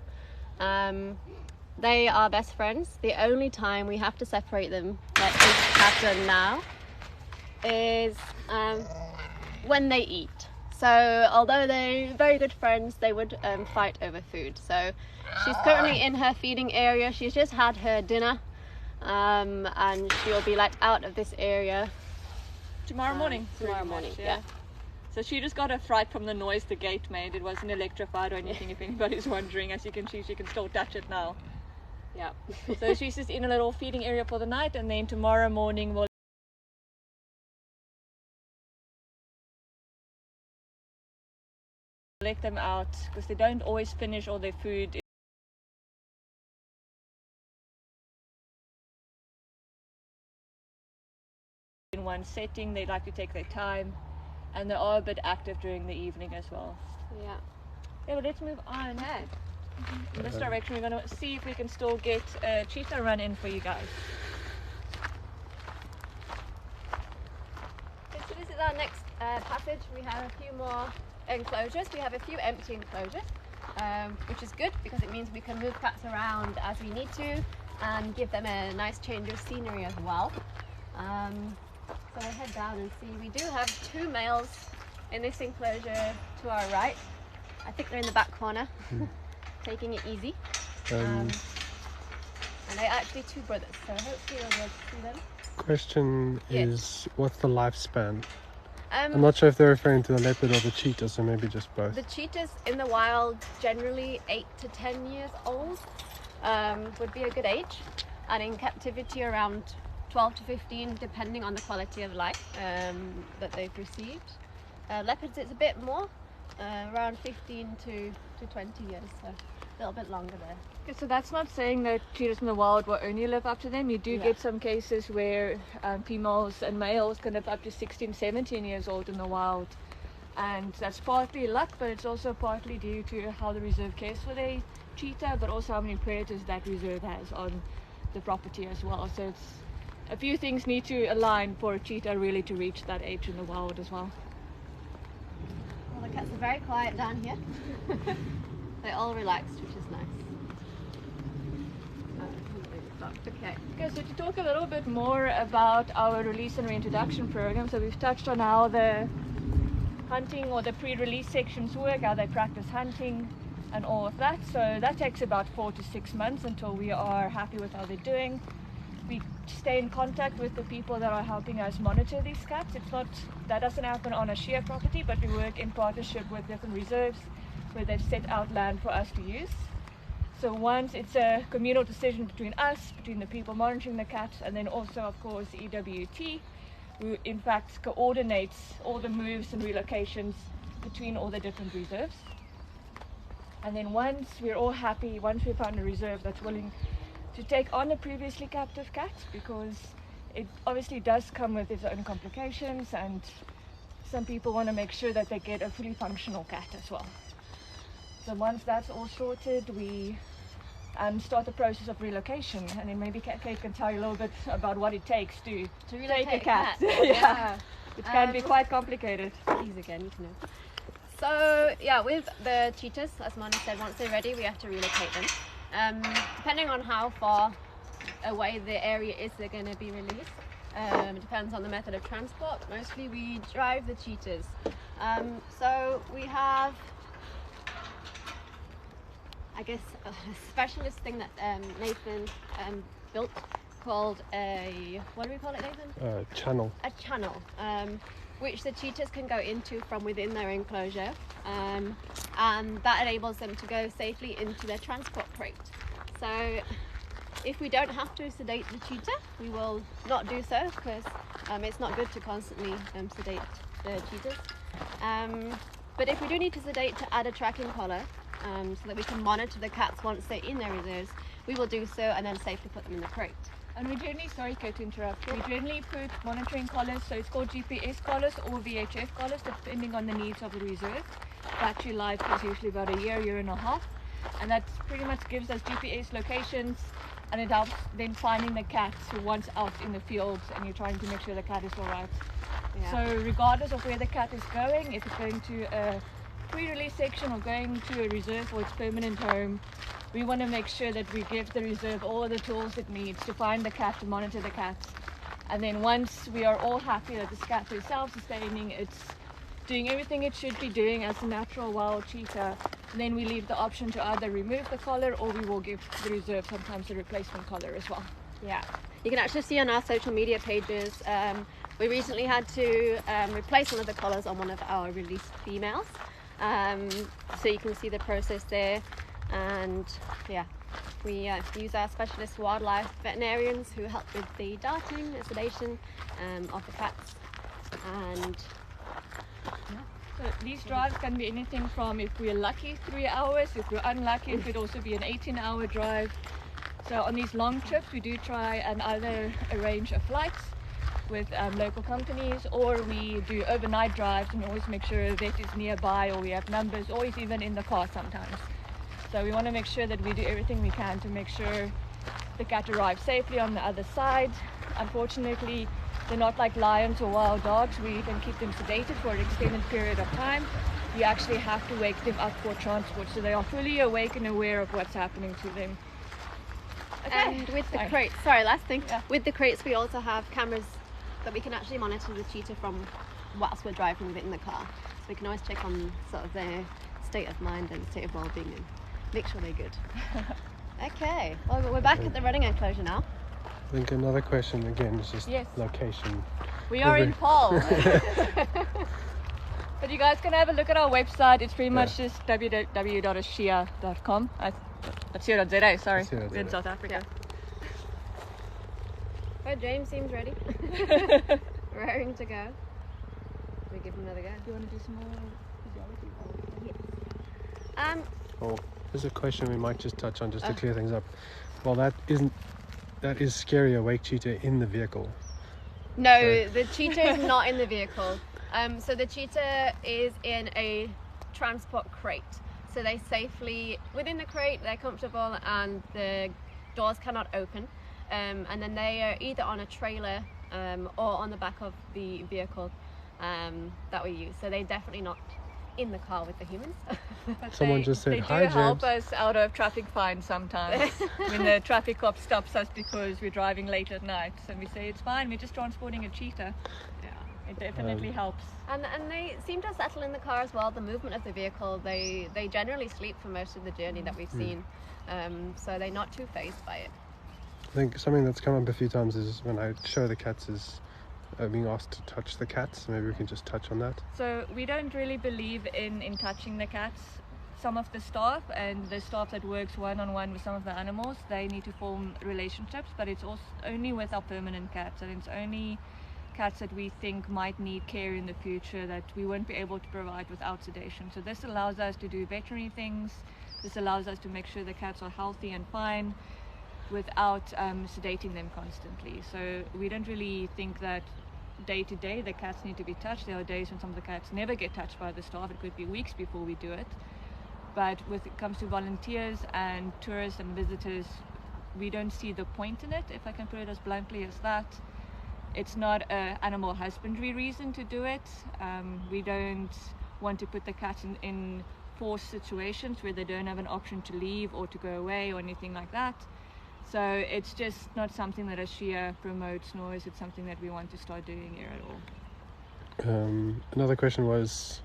Speaker 3: They are best friends. The only time we have to separate them, like this happen now, is when they eat. So although they're very good friends, they would fight over food. So she's currently in her feeding area. She's just had her dinner, and she'll be let out of this area
Speaker 1: Tomorrow morning.
Speaker 3: Tomorrow morning, yeah.
Speaker 1: So she just got a fright from the noise the gate made. It wasn't electrified or anything, if anybody's wondering. As you can see, she can still touch it now.
Speaker 3: Yeah.
Speaker 1: So she's just in a little feeding area for the night, and then tomorrow morning we'll let them out, because they don't always finish all their food in one setting. They like to take their time, and they are a bit active during the evening as well.
Speaker 3: Yeah.
Speaker 1: Yeah, but let's move on. In this direction, we're going to see if we can still get a cheetah run in for you guys.
Speaker 3: Okay, so this is our next passage. We have a few more enclosures. We have a few empty enclosures, which is good because it means we can move cats around as we need to and give them a nice change of scenery as well. So we'll head down and see. We do have 2 males in this enclosure to our right. I think they're in the back corner, taking it easy. And they're actually 2 brothers, so hopefully we'll be able to see them.
Speaker 2: Question is, what's the lifespan?
Speaker 3: I'm
Speaker 2: I'm not sure if they're referring to the leopard or the cheetah, so maybe just both.
Speaker 3: The cheetahs in the wild generally 8 to 10 years old would be a good age, and in captivity around 12 to 15, depending on the quality of life that they've received. Leopards, it's a bit more, around 15 to 20 years, so a little bit longer there.
Speaker 1: Okay, so that's not saying that cheetahs in the wild will only live up to them. You do get some cases where females and males can live up to 16, 17 years old in the wild. And that's partly luck, but it's also partly due to how the reserve cares for their cheetah, but also how many predators that reserve has on the property as well. So it's a few things need to align for a cheetah really to reach that age in the wild as well.
Speaker 3: Well, the cats are very quiet down here. They're all relaxed, which is nice. Okay.
Speaker 1: Okay, so to talk a little bit more about our release and reintroduction program, so we've touched on how the hunting or the pre-release sections work, how they practice hunting and all of that. So that takes about 4 to 6 months until we are happy with how they're doing. We stay in contact with the people that are helping us monitor these cats. That doesn't happen on Ashia property, but we work in partnership with different reserves where they've set out land for us to use. So once it's a communal decision between us, between the people monitoring the cats, and then also of course EWT, who in fact coordinates all the moves and relocations between all the different reserves. And then once we're all happy, once we found a reserve that's willing to take on a previously captive cat, because it obviously does come with its own complications, and some people want to make sure that they get a fully functional cat as well. So once that's all sorted, we start the process of relocation, and then maybe Kate can tell you a little bit about what it takes to
Speaker 3: relocate
Speaker 1: take a cat.
Speaker 3: Yeah.
Speaker 1: It can be quite complicated.
Speaker 3: Please again, you can know. So yeah, with the cheetahs, as Moni said, once they're ready, we have to relocate them. Depending on how far away the area is they're going to be released. It depends on the method of transport. Mostly we drive the cheetahs So we have, I guess, a specialist thing that Nathan built called a, what do we call it, Nathan?
Speaker 2: Channel.
Speaker 3: A channel, which the cheetahs can go into from within their enclosure, and that enables them to go safely into their transport crate. So if we don't have to sedate the cheetah, we will not do so, because it's not good to constantly sedate the cheetahs. But if we do need to sedate to add a tracking collar, so that we can monitor the cats once they're in their reserves, we will do so and then safely put them in the crate.
Speaker 1: And we generally, sorry Kate to interrupt, we generally put monitoring collars, so it's called GPS collars or VHF collars, depending on the needs of the reserve. Battery life is usually about a year and a half, and that pretty much gives us GPS locations, and it helps then finding the cats once out in the fields and you're trying to make sure the cat is alright.
Speaker 3: Yeah.
Speaker 1: So regardless of where the cat is going, if it's going to a pre-release section or going to a reserve or its permanent home, we want to make sure that we give the reserve all the tools it needs to find the cat, to monitor the cats. And then once we are all happy that this cat is self-sustaining, it's doing everything it should be doing as a natural wild cheetah, then we leave the option to either remove the collar, or we will give the reserve sometimes a replacement collar as well.
Speaker 3: Yeah, you can actually see on our social media pages, we recently had to replace one of the collars on one of our released females. So you can see the process there, and yeah, we use our specialist wildlife veterinarians who help with the darting and sedation of the cats. And yeah.
Speaker 1: So these drives can be anything from, if we're lucky, 3 hours. If we're unlucky, it could also be an 18-hour drive. So on these long trips, we do try and either arrange a flight with local companies, or we do overnight drives and always make sure a vet is nearby, or we have numbers, always even in the car sometimes. So we want to make sure that we do everything we can to make sure the cat arrives safely on the other side. Unfortunately, they're not like lions or wild dogs where you can keep them sedated for an extended period of time. You actually have to wake them up for transport, so they are fully awake and aware of what's happening to them. Okay.
Speaker 3: And with the crates, sorry, last thing, with the crates we also have cameras that we can actually monitor the cheetah from whilst we're driving with it in the car. So we can always check on sort of their state of mind and state of well-being and make sure they're good. Okay, well we're back at the running enclosure now.
Speaker 2: I think another question again is just location.
Speaker 1: We are in Paul. But you guys can have a look at our website. It's pretty much just www.ashia.com. Ashia.za, sorry. We're in South Africa.
Speaker 3: Oh, James seems ready. Raring to go. We give him another go.
Speaker 1: Do you want to do some more physiology?
Speaker 3: Yes.
Speaker 2: Oh, there's a question we might just touch on just to clear things up. Well, that is scary, a wake cheetah in the vehicle.
Speaker 3: No, the cheetah is not in the vehicle. So the cheetah is in a transport crate. So they safely, within the crate, they're comfortable and the doors cannot open. And then they are either on a trailer or on the back of the vehicle that we use. So they're definitely not in the car with the humans.
Speaker 2: Someone just said, "Hi,
Speaker 1: They do help
Speaker 2: James."
Speaker 1: us out of traffic fines sometimes. When the traffic cop stops us because we're driving late at night, and we say it's fine, we're just transporting a cheetah. Yeah, it definitely helps.
Speaker 3: And they seem to settle in the car as well. The movement of the vehicle, they generally sleep for most of the journey that we've seen, so they're not too fazed by it.
Speaker 2: I think something that's come up a few times is when I show the cats is being asked to touch the cats. Maybe we can just touch on that.
Speaker 1: So we don't really believe in touching the cats. Some of the staff and the staff that works one-on-one with some of the animals, they need to form relationships, but it's also only with our permanent cats, and it's only cats that we think might need care in the future that we won't be able to provide without sedation. So this allows us to do veterinary things. This allows us to make sure the cats are healthy and fine without sedating them constantly. So we don't really think that day to day the cats need to be touched. There are days when some of the cats never get touched by the staff. It could be weeks before we do it. But when it comes to volunteers and tourists and visitors, we don't see the point in it, if I can put it as bluntly as that. It's not an animal husbandry reason to do it. We don't want to put the cats in forced situations where they don't have an option to leave or to go away or anything like that. So it's just not something that Ashia promotes, nor is it something that we want to start doing here at all.
Speaker 2: Another question was,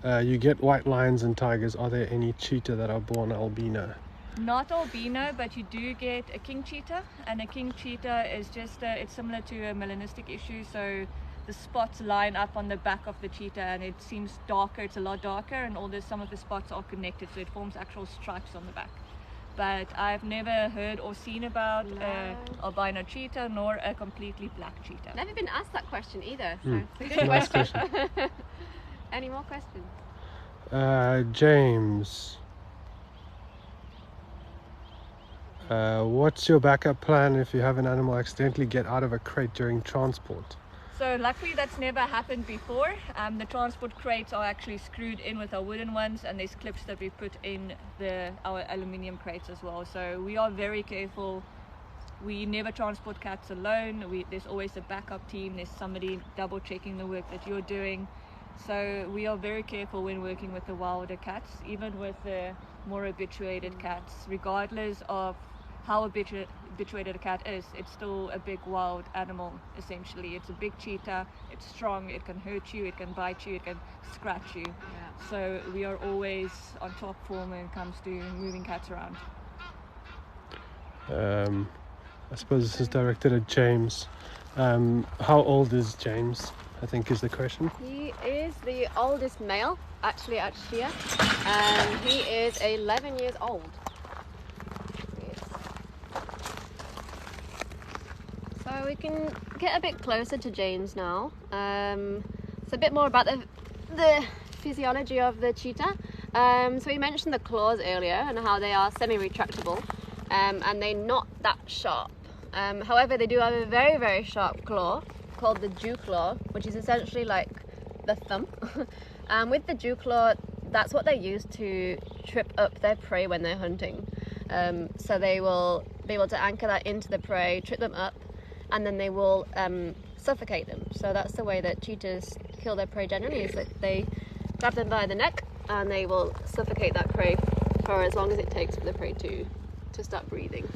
Speaker 2: You get white lions and tigers. Are there any cheetah that are born albino?
Speaker 1: Not albino, but you do get a king cheetah, and a king cheetah is just it's similar to a melanistic issue, so the spots line up on the back of the cheetah and it seems darker, it's a lot darker, and some of the spots are connected, so it forms actual stripes on the back. But I've never heard or seen about albino cheetah nor a completely black cheetah.
Speaker 3: Never been asked that question either, so it's a good
Speaker 2: Nice
Speaker 3: question. Any more questions?
Speaker 2: James, what's your backup plan if you have an animal accidentally get out of a crate during transport?
Speaker 1: So luckily that's never happened before. The transport crates are actually screwed in with our wooden ones, and there's clips that we put in our aluminium crates as well. So we are very careful. We never transport cats alone. There's always a backup team. There's somebody double checking the work that you're doing. So we are very careful when working with the wilder cats, even with the more habituated cats. Regardless of how habituated a cat is, it's still a big wild animal essentially. It's a big cheetah, it's strong, it can hurt you, it can bite you, it can scratch you.
Speaker 3: Yeah.
Speaker 1: So we are always on top form when it comes to moving cats around.
Speaker 2: I suppose this is directed at James. How old is James, I think is the question.
Speaker 3: He is the oldest male actually at Ashia, and he is 11 years old. So we can get a bit closer to James now. It's a bit more about the physiology of the cheetah. So we mentioned the claws earlier and how they are semi-retractable, and they're not that sharp. However, they do have a very, very sharp claw called the dew claw, which is essentially like the thumb. With the dew claw, that's what they use to trip up their prey when they're hunting. So they will be able to anchor that into the prey, trip them up, and then they will suffocate them. So that's the way that cheetahs kill their prey generally, is that they grab them by the neck and they will suffocate that prey for as long as it takes for the prey to start breathing.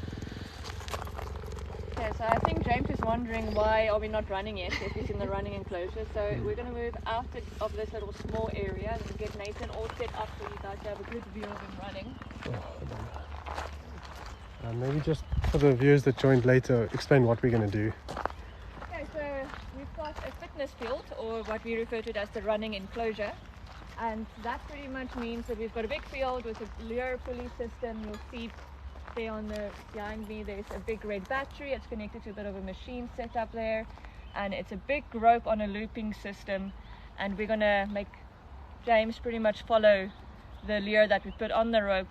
Speaker 1: Okay, so I think James is wondering why are we not running yet if he's in the running enclosure. So we're going to move out of this little small area and get Nathan all set up so you guys have a good view of him running.
Speaker 2: Maybe just for the viewers that joined later, explain what we're going to do.
Speaker 1: Okay, so we've got a fitness field, or what we refer to as the running enclosure, and that pretty much means that we've got a big field with a lure pulley system. You'll see there behind me there's a big red battery. It's connected to a bit of a machine set up there, and it's a big rope on a looping system, and we're going to make James pretty much follow the lure that we put on the rope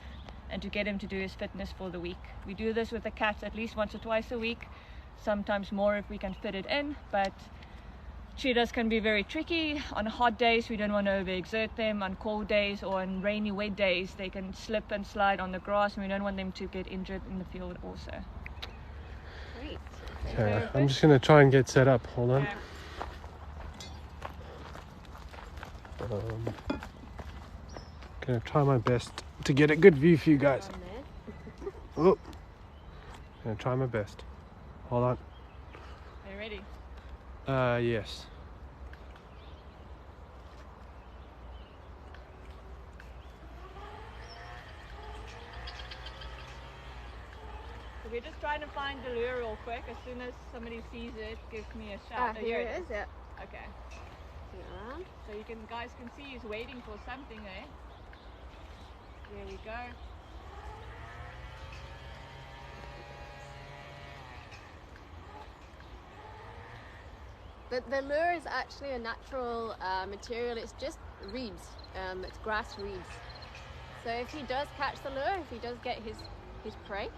Speaker 1: and to get him to do his fitness for the week. We do this with the cats at least once or twice a week, sometimes more if we can fit it in, but cheetahs can be very tricky. On hot days we don't want to overexert them. On cold days or on rainy, wet days they can slip and slide on the grass, and we don't want them to get injured in the field also.
Speaker 3: Great.
Speaker 2: Okay, I'm just going to try and get set up. Hold on. Going to try my best to get a good view for you guys. Oh, going to try my best. Hold on.
Speaker 1: Are you ready?
Speaker 2: Yes.
Speaker 1: So we're just trying to find the lure real quick. As soon as somebody sees it, give me a shout.
Speaker 3: Here it is, yeah.
Speaker 1: Okay.
Speaker 3: Yeah.
Speaker 1: So guys can see he's waiting for something there. There we go.
Speaker 3: The lure is actually a natural material. It's just reeds. It's grass reeds. So if he does catch the lure, if he does get his prey,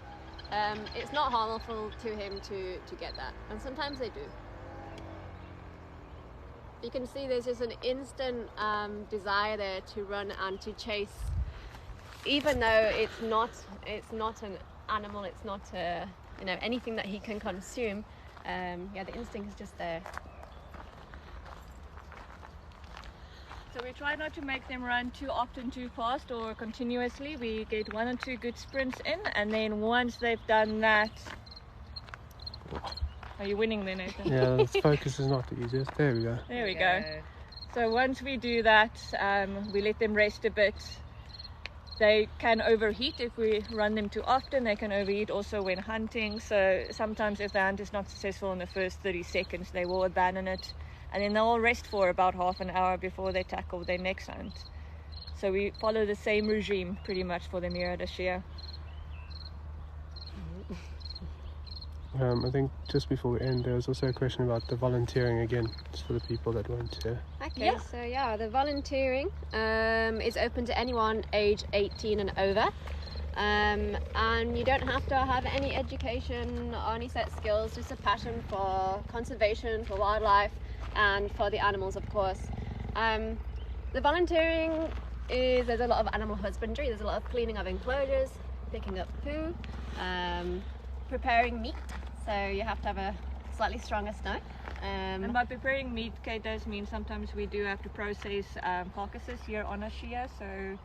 Speaker 3: it's not harmful to him to get that. And sometimes they do. You can see there's just an instant desire there to run and to chase, even though it's not an animal. It's not anything that he can consume. Yeah, the instinct is just there.
Speaker 1: So we try not to make them run too often, too fast, or continuously. We get 1 or 2 good sprints in, and then once they've done that... Are you winning then, Nathan?
Speaker 2: Yeah, the focus is not the easiest. There we go.
Speaker 1: There we go. So once we do that, we let them rest a bit. They can overheat if we run them too often. They can overheat also when hunting. So sometimes if the hunt is not successful in the first 30 seconds, they will abandon it. And then they'll rest for about half an hour before they tackle their next hunt. So we follow the same regime pretty much for them here at Ashia.
Speaker 2: I think just before we end, there was also a question about the volunteering again, just for the people that want to.
Speaker 3: Okay,
Speaker 1: Yeah.
Speaker 3: so yeah, the volunteering is open to anyone age 18 and over. And you don't have to have any education or any set skills, just a passion for conservation, for wildlife, and for the animals, of course. The volunteering there's a lot of animal husbandry, there's a lot of cleaning of enclosures, picking up poo, preparing meat, so you have to have a slightly stronger stomach.
Speaker 1: And by preparing meat, Kate, does mean sometimes we do have to process carcasses here on Ashia, so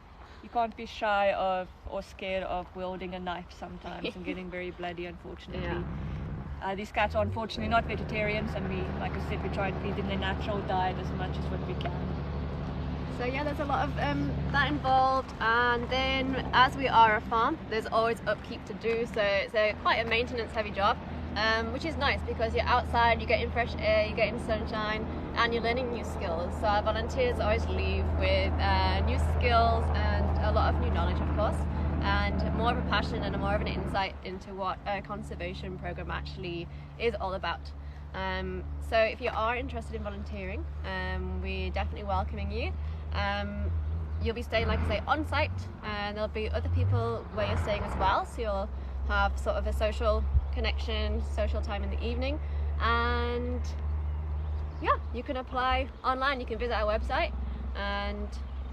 Speaker 1: you can't be shy of or scared of wielding a knife sometimes and getting very bloody, unfortunately.
Speaker 3: Yeah.
Speaker 1: These cats are unfortunately not vegetarians, and we, like I said, we try and feed them their natural diet as much as what we can.
Speaker 3: So yeah, there's a lot of that involved, and then as we are a farm, there's always upkeep to do, so it's quite a maintenance heavy job, which is nice because you're outside, you're getting fresh air, you're getting sunshine, and you're learning new skills. So our volunteers always leave with new skills and a lot of new knowledge, of course, and more of a passion and more of an insight into what a conservation program actually is all about. So if you are interested in volunteering, we're definitely welcoming you. You'll be staying, like I say, on site, and there'll be other people where you're staying as well, so you'll have sort of a social connection, social time in the evening, and yeah, you can apply online. You can visit our website and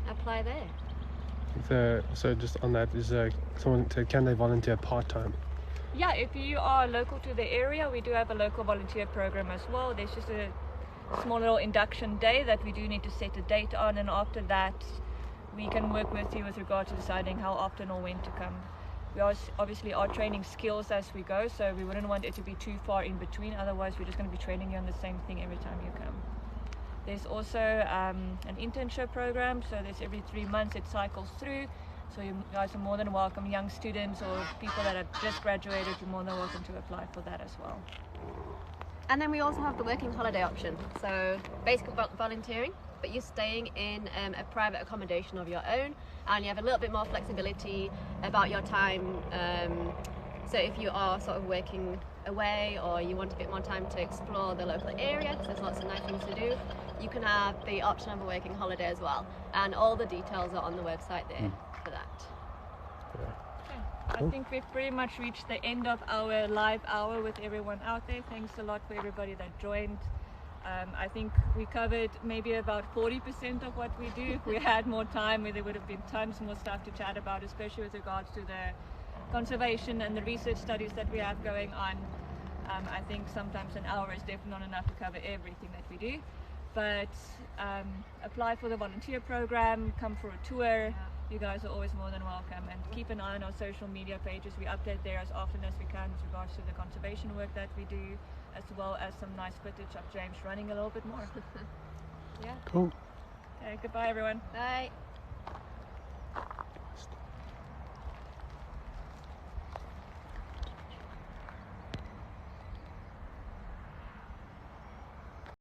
Speaker 3: apply there.
Speaker 2: So just on that, is someone said, can they volunteer part-time?
Speaker 1: Yeah, if you are local to the area, we do have a local volunteer program as well. There's just a small little induction day that we do need to set a date on, and after that we can work with you with regard to deciding how often or when to come. We obviously are training skills as we go, so we wouldn't want it to be too far in between, otherwise we're just going to be training you on the same thing every time you come. There's also an internship program, so there's every 3 months it cycles through, so you guys are more than welcome. Young students or people that have just graduated, you're more than welcome to apply for that as well.
Speaker 3: And then we also have the working holiday option, so basically volunteering, but you're staying in a private accommodation of your own, and you have a little bit more flexibility about your time. So if you are sort of working away, or you want a bit more time to explore the local area, because there's lots of nice things to do, you can have the option of a working holiday as well, and all the details are on the website there for that.
Speaker 1: I think we've pretty much reached the end of our live hour with everyone out there. Thanks a lot for everybody that joined. I think we covered maybe about 40% of what we do. If we had more time, there would have been tons more stuff to chat about, especially with regards to the conservation and the research studies that we have going on. I think sometimes an hour is definitely not enough to cover everything that we do. But apply for the volunteer program, come for a tour. You guys are always more than welcome, and keep an eye on our social media pages. We update there as often as we can with regards to the conservation work that we do, as well as some nice footage of James running a little bit more. Yeah.
Speaker 2: Cool.
Speaker 1: Okay, goodbye everyone.
Speaker 3: Bye.